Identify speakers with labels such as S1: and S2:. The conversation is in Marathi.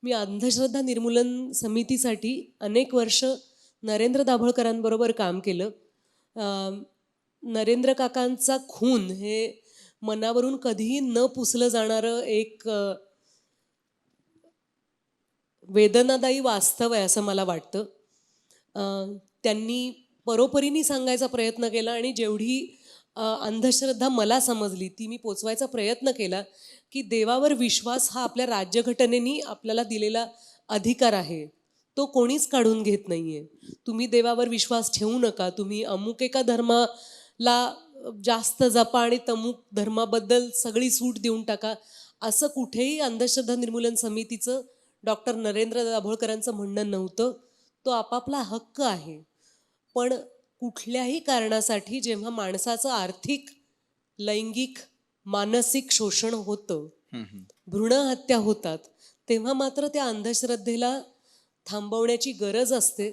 S1: मी अंधश्रद्धा निर्मूलन समितीसाठी अनेक वर्ष नरेंद्र दाभोळकरांबरोबर काम केलं. नरेंद्र काकांचा खून हे मनावरून कधीही न पुसलं जाणारं एक वेदनादायी वास्तव आहे असं मला वाटतं. त्यांनी परोपरीने सांगायचा प्रयत्न केला आणि जेवढी अंधश्रद्धा मला समजली ती मी पोचवायचा प्रयत्न केला की देवावर विश्वास हा आपल्या राज्यघटनेने आपल्याला दिलेला अधिकार आहे, तो कोणीच काढून घेत नाही आहे. तुम्ही देवावर विश्वास ठेवू नका, तुम्ही अमुक एका धर्माला जास्त जपा आणि तमुक धर्माबद्दल सगळी सूट देऊन टाका, असं कुठेही अंधश्रद्धा निर्मूलन समितीचं डॉक्टर नरेंद्र दाभोळकरांचं म्हणणं नव्हतं. तो आपापला हक्क आहे, पण कुठल्याही कारणासाठी जेव्हा माणसाचं आर्थिक, लैंगिक, मानसिक शोषण होतं, भ्रूण हत्या होतात, तेव्हा मात्र त्या अंधश्रद्धेला थांबवण्याची गरज असते